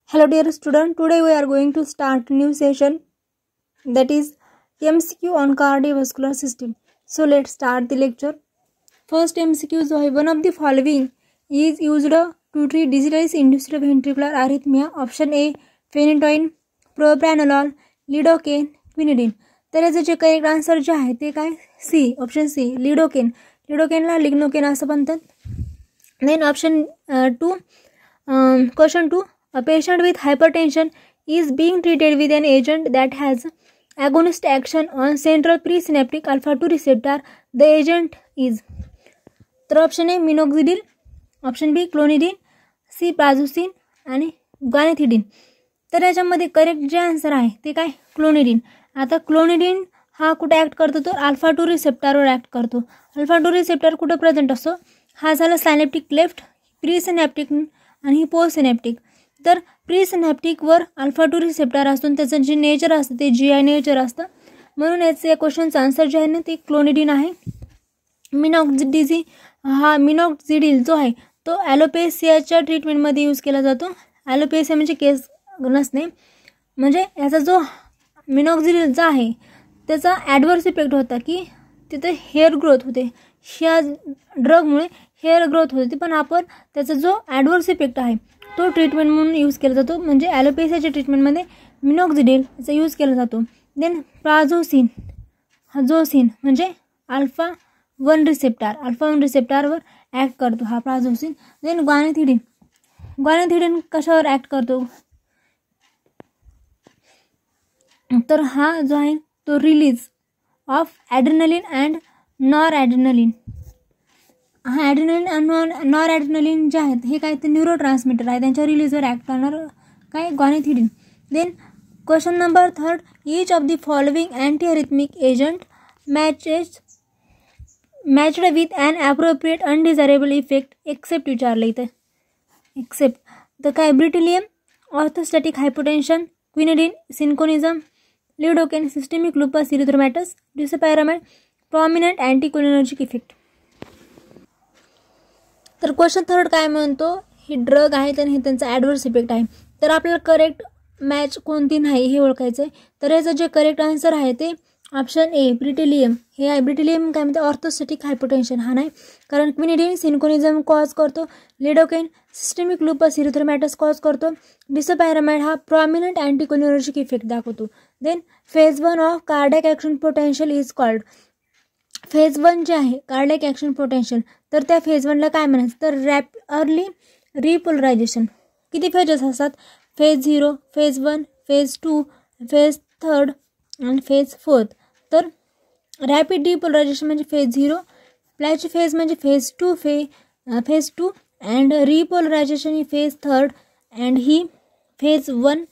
Hello dear student, today we are going to start new session, that is MCQ on cardiovascular system. So let's start the lecture. First MCQ जो है, one of the following is used to treat disease induced ventricular arrhythmia. Option A phenytoin, propranolol, lidocaine, quinidine. तर याचं जे correct answer जे आहे ते काय, C, option C, lidocaine. लिडोकेनला लिग्नोकेन असं म्हणतात. Then option 2, question 2, a patient with hypertension is being treated with an agent that has agonist action on central presynaptic alpha-2 receptor. The agent is. तर option A minoxidil, option B clonidine, C prazosin आणि guanethidine. तर याच्यामध्ये correct जे answer आहे ते काय, clonidine. आता clonidine हा कुठे ॲक्ट करतो, तर अल्फा-2 रिसेप्टरवर ॲक्ट करतो. अल्फा-2 रिसेप्टर कुठं प्रेझेंट असतो, हा झाला सायनॅप्टिक लेफ्ट, प्रीसिनॅप्टिक आणि पोस्टसिनॅप्टिक. तर प्रीसिनॅप्टिकवर अल्फा-2 रिसेप्टर असतो, त्याचं जे नेचर असतं ते GI नेचर असतं. म्हणून याचं क्वेश्चनचं आन्सर जे आहे ना ते क्लोनिडिन आहे. मिनोक्सिडिल जो आहे तो ॲलोपेसियाच्या ट्रीटमेंटमध्ये यूज केला जातो. ॲलोपेसिया म्हणजे केस नसणे, म्हणजे याचा जो मिनोक्सिडिल जो आहे त्याचा ॲडवर्स इफेक्ट होता की तिथे हेअर ग्रोथ होते. ह्या ड्रगमुळे हेअर ग्रोथ होते, पण आपण त्याचा जो ॲडवर्स इफेक्ट आहे तो ट्रीटमेंट म्हणून यूज केला जातो. म्हणजे ॲलोपेसियाच्या ट्रीटमेंटमध्ये मिनोक्सिडिल याचा यूज केला जातो. देन प्राझोसिन, जोसिन म्हणजे अल्फा-1 रिसेप्टरवर ॲक्ट करतो हा प्राझोसिन. देन ग्वानेथिडिन कशावर ॲक्ट करतो, तर हा जो आहे तो रिलीज ऑफ ॲड्रेनलिन अँड नॉर ॲड्रेनलिन. हा ॲड्रेनलिन आणि नॉर ॲड्रेनलिन जे आहेत हे काय, ते न्यूरो ट्रान्समिटर आहे, त्यांच्या रिलीजवर ॲक्ट करणार काय, guanethidine. Then question number 3, each of the following antiarrhythmic agent matched with an appropriate undesirable effect except विचारलं इथं. एक्सेप्ट तर काय, bretylium, orthostatic hypotension, quinidine, cinchonism, lidocaine, systemic lupus erythematosus, disopyramide, prominent anticholinergic effect. तर question 3 काय म्हणतो, ही drug आहेत आणि हे त्यांचा ॲडवर्स इफेक्ट आहे. तर आपल्याला करेक्ट मॅच कोणती नाही हे ओळखायचं आहे. तर याचं जे करेक्ट आन्सर आहे ते ऑप्शन ए ब्रिटिलियम हे आहे. ब्रिटिलियम काय म्हणते, ऑर्थोस्टॅटिक हायपोटेन्शन हा नाही, कारण क्विनिडिन सिन्कोनिझम कॉज करतो, lidocaine systemic lupus erythematosus cause करतो, डिसोपॅरामाइड हा प्रॉमिनंट अँटीकोलिनर्जिक इफेक्ट दाखवतो. Then phase 1 of cardiac action potential is called. Phase 1 जे आहे कार्डियक ॲक्शन पोटेन्शियल, तर त्या फेज 1ला काय म्हणायचं, तर अर्ली रिपोलरायझेशन. किती फेजेस असतात, फेज 0, फेज 1, फेज 2, फेज 3 आणि फेज 4. तर रॅपिड डिपोलरायझेशन म्हणजे फेज 0, प्लॅची फेज म्हणजे फेज 2, फेज 2 अँड रिपोलरायझेशन ही फेज 3 अँड ही फेज 1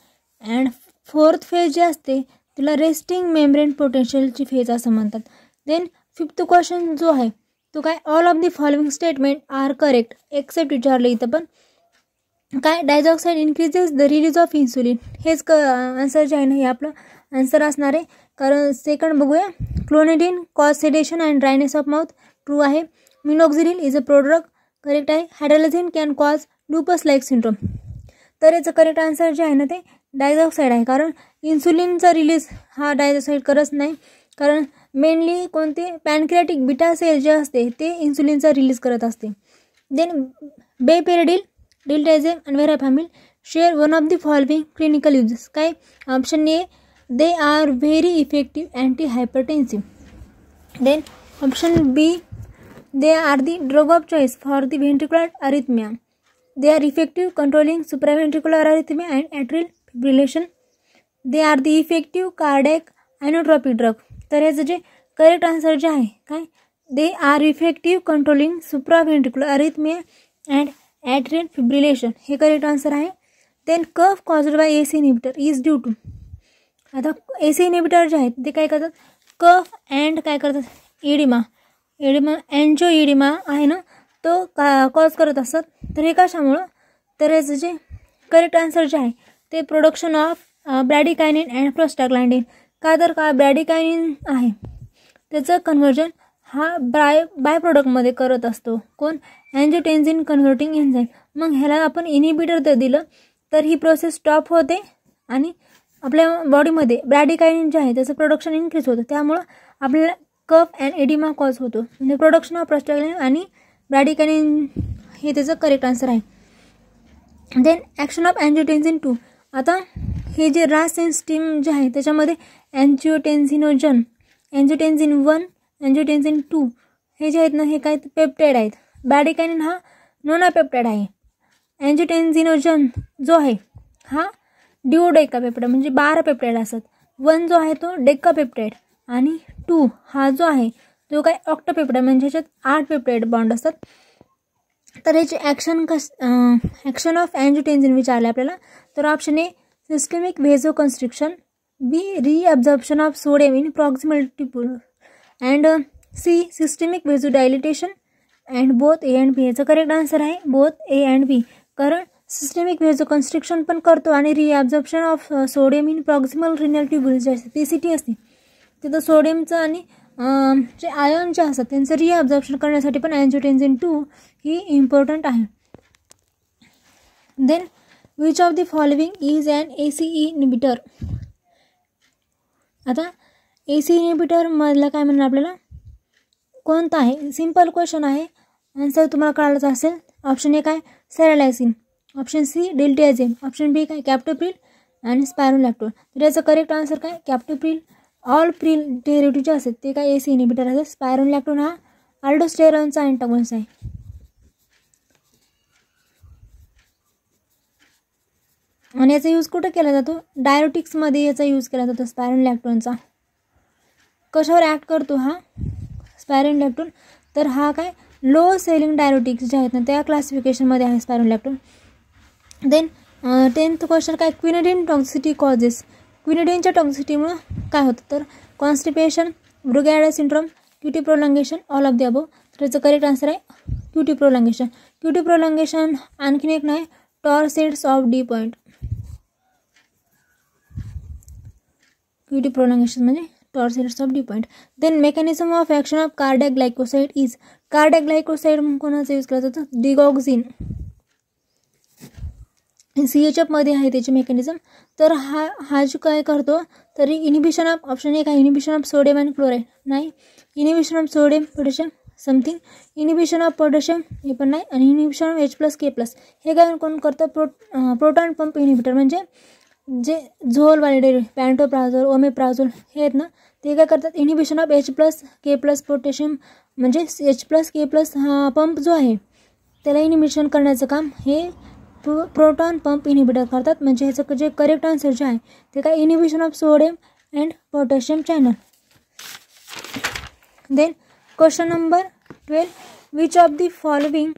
अँड 4th फेज जे असते तिला रेस्टिंग मेम्ब्रेन पोटेन्शियलची फेज असं म्हणतात. देन 5th क्वेश्चन जो आहे तो काय, all of the following statement are correct except विचारलं इथं. पण काय, diazoxide increases the release of insulin, हेच आन्सर जे आहे ना हे आपलं आन्सर असणार आहे. कारण सेकंड बघूया, clonidine cause sedation and dryness of mouth, true आहे. Minoxidil is a prodrug, correct आहे. Hydralazine can cause lupus like syndrome. तर याचं करेक्ट आन्सर जे आहे ना ते डायझॉक्साईड आहे, कारण इन्सुलिनचा रिलीज हा डायझॉक्साईड करत नाही, कारण मेनली कोणते पॅनक्रियाटिक बीटा सेल जे असते ते इन्सुलिनचा रिलीज करत असते. देन बेपेरिडिल, डिल्टाझेम आणि verapamil share one of the following clinical uses. काय, option A they are very effective anti hypertensive. Then option B they are the drug of choice for the ventricular arrhythmia. They are effective controlling supraventricular arrhythmia and atrial fibrillation. They are the effective cardiac inotropic drug. तर याचं जे correct answer जे आहे काय, they are effective controlling supraventricular arrhythmia and atrial fibrillation हे correct answer आहे. Then cough caused by AC inhibitor is due to. आता AC inhibitor जे आहेत ते काय करतात, कफ अँड काय करतात, एडिमा एन्जो एडिमा आहे ना तो कॉज करत असतात. तर हे कशामुळं, तर याचं जे करेक्ट आन्सर जे आहे ते प्रोडक्शन ऑफ ब्रॅडिकायनिन अँड प्रोस्टाग्लॅन्डिन. का, तर का ब्रॅडिकायनिन आहे त्याचं कन्व्हर्जन हा बाय प्रोडक्टमध्ये करत असतो कोण, अँजिओटेन्झिन कन्व्हर्टिंग एन्झाईम. मग ह्याला आपण इनहिबिटर जर दिलं तर ही प्रोसेस स्टॉप होते आणि आपल्या बॉडीमध्ये ब्रॅडिकायनिन जे आहे त्याचं प्रोडक्शन इन्क्रीज होतं, त्यामुळं आपल्याला कफ अँड एडिमा कॉज होतो. म्हणजे प्रोडक्शन ऑफ प्रोस्टाग्लॅंडिन आणि ब्रॅडिकायनिन हे त्याचं करेक्ट आन्सर आहे. Then action of angiotensin 2. आता हे जे रास सिस्टीम जे आहे त्याच्यामध्ये अँजिओटेन्सिनोजन, अँजिओटेन्सिन 1, अँजिओटेन्सिन 2 हे जे आहेत ना हे काय पेप्टाइड आहेत. ब्रॅडिकायनिन हा नोनापेप्टाइड आहे. अँजिओटेन्सिनोजन जो आहे हा डिओडेकापेप्टाइड म्हणजे 12 पेप्टाइड असतात. 1 जो आहे तो डेकापेप्टाइड आणि 2 हा जो आहे तो काय ऑक्टोपेप्टाइड म्हणजे ह्याच्यात 8 पेप्टाइड बॉन्ड असतात. तर याची ॲक्शन ऑफ अँजिओटेन्सिन विचारले आपल्याला. तर option A systemic vasoconstriction, B reabsorption of sodium in proximal tubule and C systemic vasodilatation and both A and B. याचं करेक्ट आन्सर आहे बोथ ए अँड बी. कारण सिस्टमिक व्हेझोकन्स्ट्रिक्शन पण करतो आणि reabsorption of sodium in proximal renal tubule जे असते PCT असते तिथं सोडियमचं आणि जे आयन जे असतात त्यांचं रीअब्झॉर्प्शन करण्यासाठी पण अँजिओटेन्सिन 2 ही इम्पॉर्टंट आहे. Then which of the following is an ACE inhibitor. आता ACE इनिबिटर मधला काय म्हणणार आपल्याला कोणता आहे. सिंपल क्वेश्चन आहे, आन्सर तुम्हाला कळालंच असेल. ऑप्शन ए काय सेरालायसिन, ऑप्शन सी डिल्टियाझिम, ऑप्शन बी काय कॅप्टोप्रिल आणि स्पायरोलॅक्टोन. तर याचं करेक्ट आन्सर काय कॅप्टोप्रिल. ऑल प्रिल डेरिव्हेटिव्ह जे असतात ते काय ACE इनिबिटर असतात. स्पायरोलॅक्टोन हा अल्डोस्टेरॉनचा अँटागॉनिस्ट आहे. आणि याचा यूज कुठं केला जातो डायरेटिक्समध्ये याचा यूज केला जातो स्पायरोलॅक्टोनचा. कशावर ॲक्ट करतो हा स्पायरोलॅक्टोन, तर हा काय लो सेलिंग डायरेटिक्स जे आहेत ना त्या क्लासिफिकेशनमध्ये आहे स्पायरोलॅक्टोन. देन 10th क्वेश्चन काय क्विनिडिन टॉक्सिसिटी कॉजेस. क्विनिडिनच्या टॉक्सिसिटीमुळं काय होतं तर constipation, Brugada syndrome, QT prolongation, all of the above. तर याचं करेक्ट आन्सर आहे क्यूटी प्रोलॉंगेशन. क्यूटी प्रोलॉंगेशन आणखीन एक नाही torsades of de pointes. QT prolongation म्हणजे torsades of de pointes. Then mechanism of action of cardiac glycoside is. Cardiac glycoside कोणाचा use केला जातो डिगॉक्झिन. CHF मध्ये आहे त्याची मेकॅनिझम. तर हा जो काय करतो तरी इनिबिशन ऑफ ऑप्शन एक आहे inhibition of sodium and chloride नाही, inhibition of sodium potassium something, inhibition of potassium हे पण नाही आणि इनिबिशन ऑफ H+K+. हे काय कोण करतं प्रोटॉन पंप इनिबिटर म्हणजे जे झोलवाले डेरिव्हेटिव्ह पॅन्टोप्राझोल, ओमेप्राझोल हे आहेत ना ते काय करतात इनिबिशन ऑफ H+K+ पोटॅशियम म्हणजे H+K+ हा पंप जो आहे त्याला इनिबिशन करण्याचं काम हे प्रोटॉन पंप इनिबिटर करतात. म्हणजे ह्याचं जे करेक्ट आन्सर जे आहे ते काय inhibition of sodium and potassium channel. Then question number 12 which of the following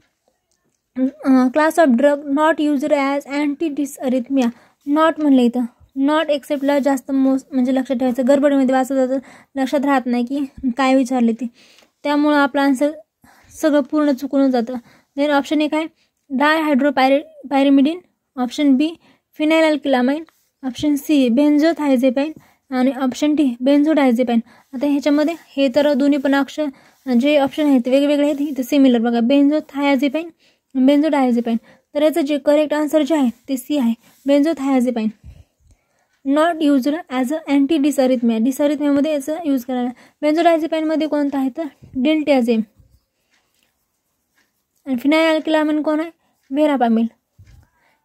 class of drug not used as anti disarrhythmia. Not म्हणलं इथं नॉट एक्सेप्टला जास्त म्हणजे लक्षात ठेवायचं. गडबडीमध्ये वाचत जातं लक्षात राहत नाही की काय विचारले ते, त्यामुळं आपलं आन्सर सगळं पूर्ण चुकून जातं. देन ऑप्शन एक आहे डायहायड्रोपायरिमिडिन, ऑप्शन बी फिनाइलअल्किलामाइन, ऑप्शन सी बेन्झोथायझेपाइन आणि ऑप्शन डी बेन्झोडायझेपाइन. आता ह्याच्यामध्ये हे तर दोन्ही पण अक्षर जे ऑप्शन आहेत वेगवेगळे आहेत इथे सिमिलर बघा बेन्झोथायझेपाइन, बेन्झोडायझेपाइन. तर याचं जे करेक्ट आन्सर जे आहे ते सी आहे benzothiazepine. Not used as a anti disarrhythmia. डिसअरिथमियामध्ये याचा यूज करायला. बेन्झोडायझेपाइनमध्ये कोणतं आहे तर डिल्टियाझिम आणि फिनाइलअल्किलामाइन कोण आहे व्हेरापामिल.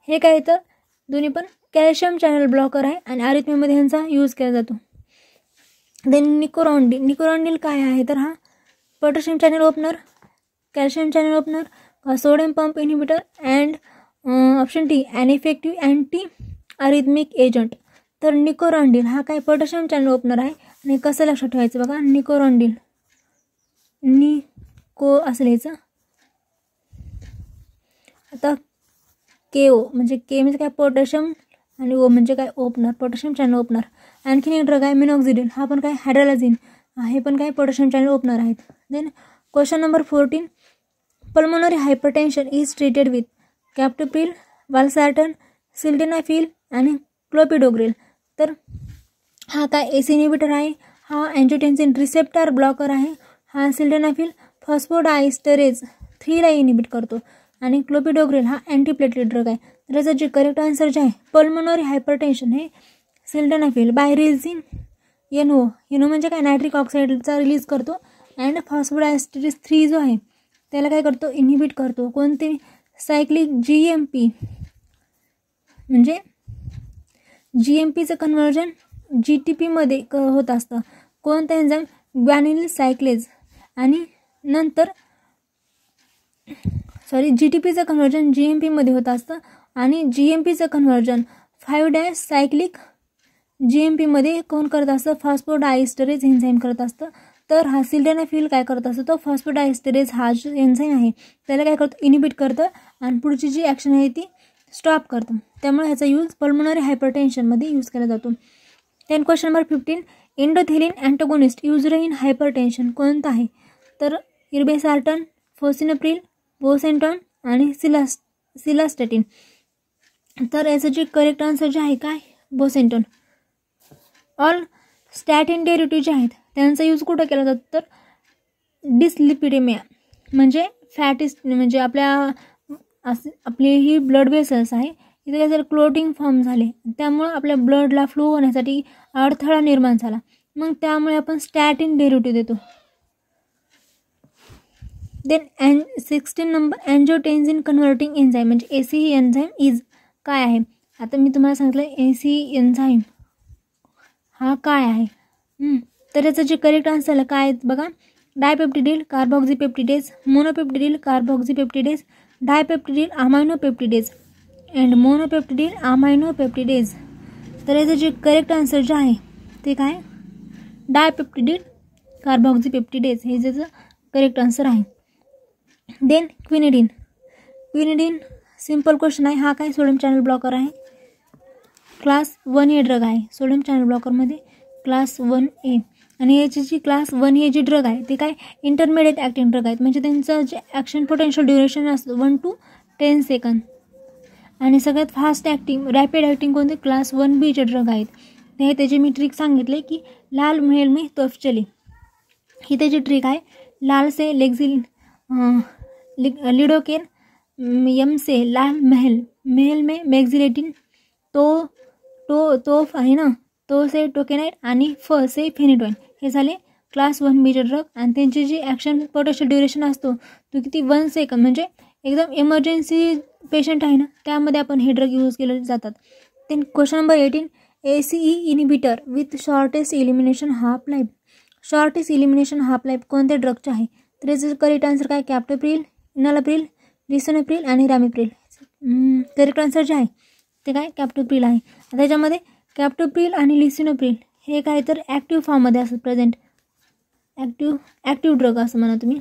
हे काय तर दोन्ही पण कॅल्शियम चॅनल ब्लॉकर आहे आणि अरिथमियामध्ये ह्यांचा यूज केला जातो. देन निकोरॉन्डिल. निकोरॉन्डिल काय आहे तर हा potassium channel opener, calcium channel opener, sodium pump inhibitor and option D an effective anti arrhythmic agent. तर निकोरॉन्डिल हा काय पोटॅशियम चॅनल ओपनर आहे. आणि कसं लक्षात ठेवायचं बघा निकोरॉन्डिल निको असं लिहायचं. आता KO म्हणजे के म्हणजे काय पोटॅशियम आणि ओ म्हणजे काय ओपनर पोटॅशियम चॅनल ओपनर. आणखीन एक ड्रग आहे मिनॉक्झिडिल हा पण काय हायड्रोलाझिन हे पण काय पोटॅशियम चॅनल ओपनर आहेत. Then question number 14 pulmonary hypertension is treated with captopril, valsartan, sildenafil आणि क्लोपिडोग्रिल. तर हा काय ACE इनिबिटर आहे, हा अँजिओटेन्सिन रिसेप्टर ब्लॉकर आहे, हा सिल्डेनाफिल फॉस्फोडायस्टरेज 3 ला इनिबिट करतो आणि क्लोपिडोग्रिल हा अँटीप्लेटलेट ड्रग आहे. तर याचं जे करेक्ट आन्सर जे आहे पल्मोनरी हायपरटेन्शन हे सिल्डनाफिल बाय रिलीजिंग NO म्हणजे काय नायट्रिक ऑक्साईडचा रिलीज करतो अँड फॉस्फोडायस्टरेज 3 जो आहे त्याला काय करतो इनहिबिट करतो. कोणते सायक्लिक GMP म्हणजे GMPचं कन्व्हर्जन GTP मध्ये होत असतं. कोणतं एन्झाईम ग्वानिल सायक्लेज आणि नंतर GTPचं कन्व्हर्जन GMP मध्ये होत असतं आणि GMPचं कन्व्हर्जन 5' सायक्लिक GMP मध्ये कोण करत असतं फॉस्फोडायस्टरेज एन्झाईम करत असतं. तर हा सिल्डनाफिल काय करत असतो तो फॉस्फोडायस्टरेज हा जो एन्झाईम आहे त्याला काय करतो इनहिबिट करतं आणि पुढची जी ॲक्शन आहे ती स्टॉप करतं. त्यामुळे ह्याचा यूज पल्मोनरी हायपरटेन्शनमध्ये यूज केला जातो. Then question number 15 endothelin antagonist used in hypertension कोणता आहे तर इर्बेसार्टन, फोसिनप्रिल, बोसेंटॉन आणि सिलास्टॅटिन. तर याचं जे करेक्ट आन्सर जे आहे काय बोसेंटॉन. ऑल स्टॅटिन डेरिव्हेटिव्ह जे आहेत त्यांचा यूज कुठं केला जातो तर डिस्लिपिडेमिया म्हणजे फॅटिस म्हणजे आपली ही ब्लड वेसल्स आहे इथे काय झालं क्लोटिंग फॉर्म झाले त्यामुळं आपल्या ब्लडला फ्लो होण्यासाठी अडथळा निर्माण झाला मग त्यामुळे आपण स्टॅटिन डेरिव्हेटिव्ह देतो. देन 16 नंबर अँजिओटेन्सिन कन्व्हर्टिंग एन्झाईम म्हणजे ACE एन्झाईम इज काय आहे. आता मी तुम्हाला सांगितलं ACE एन्झाईम हा काय आहे तर याचं जे करेक्ट आन्सर आहे काय बघा डायपेप्टिडिल कार्बॉक्झिपेप्टिडेज, मोनोपेप्टिडिल कार्बॉक्झिपेप्टिडेज, डायपेप्टिडिल अमायनोपेप्टिडेज अँड मोनोपेप्टिडिल अमायनोपेप्टिडेज. तर याचं जे करेक्ट आन्सर जे आहे ते काय डायपेप्टिडिल कार्बॉक्झिपेप्टिडेज हे ज्याचं करेक्ट आन्सर आहे. देन क्विनिडिन सिम्पल क्वेश्चन आहे. हा काय सोडियम चॅनल ब्लॉकर आहे क्लास 1A ड्रग आहे. सोडियम चॅनल ब्लॉकरमध्ये क्लास 1A आणि याची जी क्लास 1A जी ड्रग आहे ते काय इंटरमिडिएट ॲक्टिंग ड्रग आहेत म्हणजे त्यांचं जे ॲक्शन पोटेन्शियल ड्युरेशन असतं 1 to 10 सेकंद आणि सगळ्यात फास्ट ॲक्टिंग रॅपिड ॲक्टिंग कोणते क्लास 1B चे ड्रग आहेत. ते त्याची मी ट्रिक सांगितले की लाल महल में तोफ चली ही त्याची ट्रिक आहे. लाल से लिडोकेन, M से लाल महल में मॅक्झिलेटिन, तोफ आहे ना तो से टोकेनाइट आणि फ से फेनिटोइन हे झाले क्लास 1B चे ड्रग आणि त्यांची जी ॲक्शन पोटेन्शियल ड्युरेशन असतो तो किती 1 सेकंद म्हणजे एकदम इमर्जन्सी पेशंट आहे ना त्यामध्ये आपण हे ड्रग यूज केले जातात. Then question number 18 ACE inhibitor with shortest elimination half life. Shortest elimination half life कोणत्या ड्रगचे आहे तर याचं करेक्ट आन्सर काय कॅप्टोप्रिल, इनालप्रिल, लिसोनेप्रिल आणि रॅमिप्रिल. करेक्ट आन्सर जे आहे ते काय कॅप्टोप्रिल आहे. त्याच्यामध्ये कॅप्टोप्रिल आणि लिसोनेप्रिल हे काय तर ॲक्टिव्ह फॉर्ममध्ये असतात प्रेझेंट ॲक्टिव्ह ड्रग असं म्हणा तुम्ही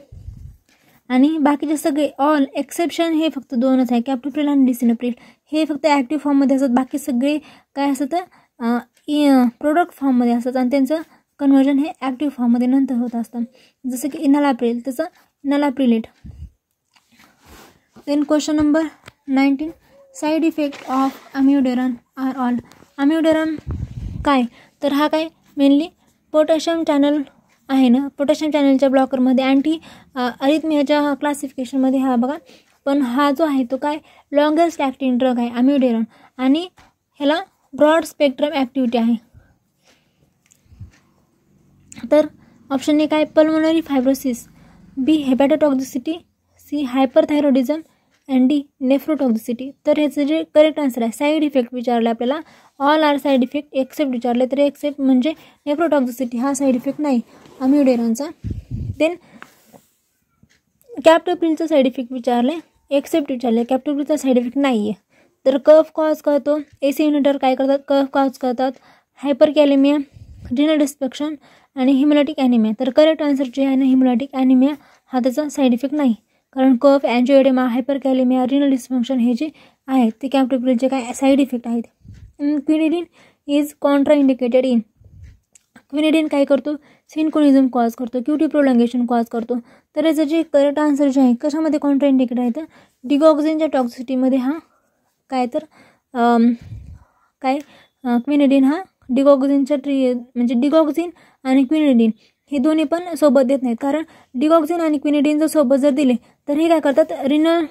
आणि बाकीचे सगळे ऑल एक्सेप्शन हे फक्त 2च आहे कॅप्टोप्रिल आणि लिसोनेप्रिल हे फक्त ॲक्टिव्ह फॉर्ममध्ये असतात. बाकी सगळे काय असतात प्रोडक्ट फॉर्ममध्ये असतात आणि त्यांचं कन्व्हर्जन हे ॲक्टिव्ह फॉर्ममध्ये नंतर होत असतं जसं की इनालाप्रिल त्याचं enalaprilat. Then question number 19 side effect of amiodarone are all. Amiodarone काय तर हा काय मेनली पोटॅशियम चॅनल आहे ना पोटॅशियम चॅनलच्या ब्लॉकरमध्ये अँटी अरिथमियाच्या क्लासिफिकेशनमध्ये हा बघा पण हा जो आहे तो काय लॉंगेस्ट ॲक्टिंग ड्रग आहे अम्युडेरन आणि ह्याला ब्रॉड स्पेक्ट्रम ॲक्टिव्हिटी आहे. तर ऑप्शन ए काय pulmonary fibrosis, B hepatotoxicity, C hyperthyroidism and D nephrotoxicity. तर ह्याचं जे करेक्ट आन्सर आहे साईड इफेक्ट विचारले आपल्याला all are side effect except विचारले तर एक्सेप्ट म्हणजे नेफ्रोटॉक्झिसिटी हा साईड इफेक्ट नाही अम्युडेरनचा. देन कॅप्टोप्रिलचा साईड इफेक्ट विचारले एक्सेप्ट विचारले कॅप्टोप्रिलचा साईड इफेक्ट नाही आहे. तर कफ कॉज करतो AC इन्हिबिटर काय करतात कफ कॉज करतात हायपरकॅलेमिया, रिनल डिस्फंक्शन आणि हिमोलॅटिक ॲनिमिया. तर करेक्ट आन्सर जे आहे ना हिमोलॅटिक ॲनिमिया हा त्याचा साईड इफेक्ट नाही कारण कफ अँजिओएडेमा हायपरकॅलेमिया रिनल डिस्फंक्शन हे जे आहेत ते कॅप्टोप्रिलचे काय साईड इफेक्ट आहेत. Quinidine is contraindicated in. Quinidine काय करतो सिन्कोनिझम कॉज करतो क्यूटी प्रोलॉंगेशन कॉज करतो. तर याचं जे करेक्ट आन्सर जे आहे कशामध्ये कॉन्ट्राइंडिकेट आहे तर डिगॉक्झिनच्या टॉक्सिसिटीमध्ये हा काय तर क्विनिडिन हा डिगॉक्झिनच्या म्हणजे डिगॉक्झिन आणि क्विनिडिन हे दोन्ही पण सोबत देत नाहीत कारण डिगॉक्झिन आणि क्विनिडिन जर सोबत जर दिले तर हे काय करतात रिनल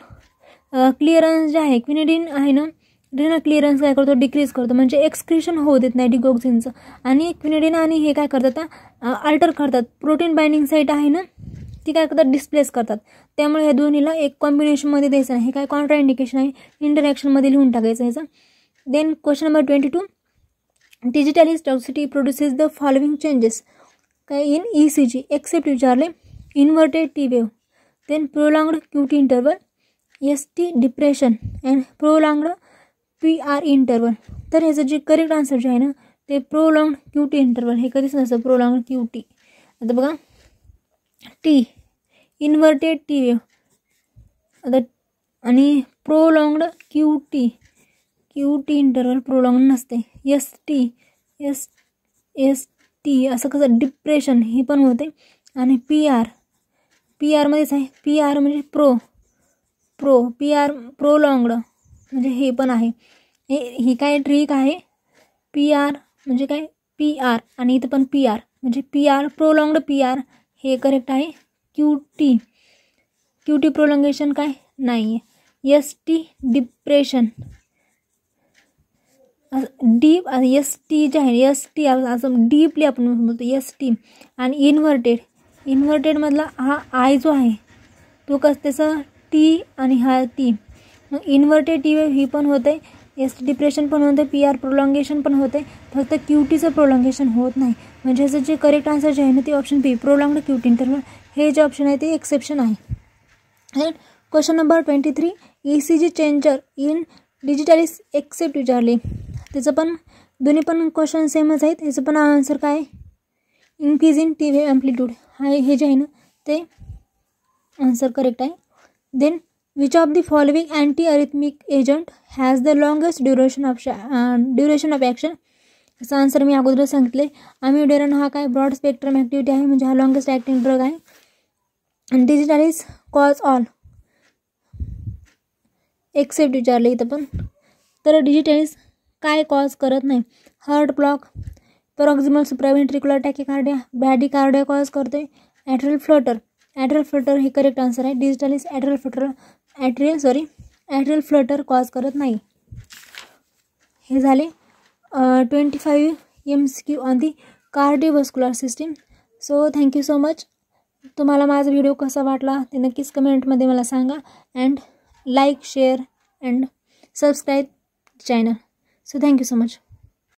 क्लिअरन्स जे आहे क्विनिडिन आहे ना रिनल क्लिअरन्स काय करतो, डिक्रीज करतो, म्हणजे एक्सक्रिशन होऊ देत नाही डिगॉक्सिनचं. आणि क्विनिडिन आणि हे काय करतात, अल्टर करतात. प्रोटीन बाइंडिंग साईट आहे ना ती काय करतात, डिस्प्लेस करतात. त्यामुळे ह्या दोन्हीला एक कॉम्बिनेशनमध्ये द्यायचं नाही. हे काय कॉन्ट्रा इंडिकेशन आहे, इंटरॅक्शनमध्ये लिहून टाकायचं ह्याचं. Then question number 22, digitalis toxicity produces the following changes काय इन ECG एक्सेप्ट विचारले, inverted T wave, then prolonged QT interval, ST depression and prolonged PR interval. तर ह्याचं जे करेक्ट आन्सर जे आहे ना ते प्रोलॉंग्ड QT इंटरवल. हे कधीच नसतं प्रोलॉंग्ड QT. आता बघा टी इन्व्हर्टेड टी वेव्ह आता आणि प्रोलॉंग्ड QT इंटरवल प्रोलॉंग्ड नसते. ST असं कसं डिप्रेशन हे पण होते. आणि PR मध्येच आहे. PR म्हणजे PR प्रोलॉंग्ड म्हणजे हे पण आहे. ही काय ट्रिक आहे. PR म्हणजे काय PR आणि इथं पण PR म्हणजे PR प्रोलॉंग्ड PR हे करेक्ट आहे. QT प्रोलॉंगेशन काय नाही आहे. ST डिप्रेशन डीप ST जे आहे ST असं डीपली आपण बोलतो ST. आणि इन्व्हर्टेडमधला हा आय जो आहे तो त्याचा T आणि हा T. मग इन्व्हर्टेड टी वेव्ह ही पण होते, ST डिप्रेशन पण होते, PR प्रोलॉंगेशन पण होते, फक्त QTचं प्रोलॉंगेशन होत नाही. म्हणजे ह्याचं जे करेक्ट आन्सर जे आहे ना ते option B prolonged QT interval हे जे ऑप्शन आहे ते एक्सेप्शन आहे. Question number 23, ECG changes in digitalis except विचारले. त्याचं पण दोन्ही पण क्वेश्चन सेमच आहेत. ह्याचं पण आन्सर काय increase in T wave amplitude हे जे आहे ना ते आन्सर करेक्ट आहे. Then which of the following anti arrhythmic agent has the longest duration of action. याचा आन्सर मी अगोदर सांगितले. अमिओडेरन हा काय ब्रॉड स्पेक्ट्रम ॲक्टिव्हिटी आहे म्हणजे हा लॉंगेस्ट ॲक्टिंग ड्रग आहे. आणि डिजिटॅलिस कॉज ऑल एक्सेप्ट विचारले इथं पण. तर डिजिटॅलिस काय कॉज करत नाही. हार्ट ब्लॉक, प्रॉक्सिमल सुप्राव्हेंट्रिक्युलर टॅकिकार्डिया, ब्रॅडिकार्डिया कॉज करते. ॲट्रियल फ्लटर हे करेक्ट आन्सर आहे. डिजिटॅलिस ॲट्रियल फ्लटर कॉज करत नाही. हे झाले 25 MCQ on the cardiovascular system. So thank you so much. तुम्हाला माझा व्हिडिओ कसा वाटला ते नक्कीच कमेंटमध्ये मला सांगा. And like, share and subscribe channel. So thank you so much.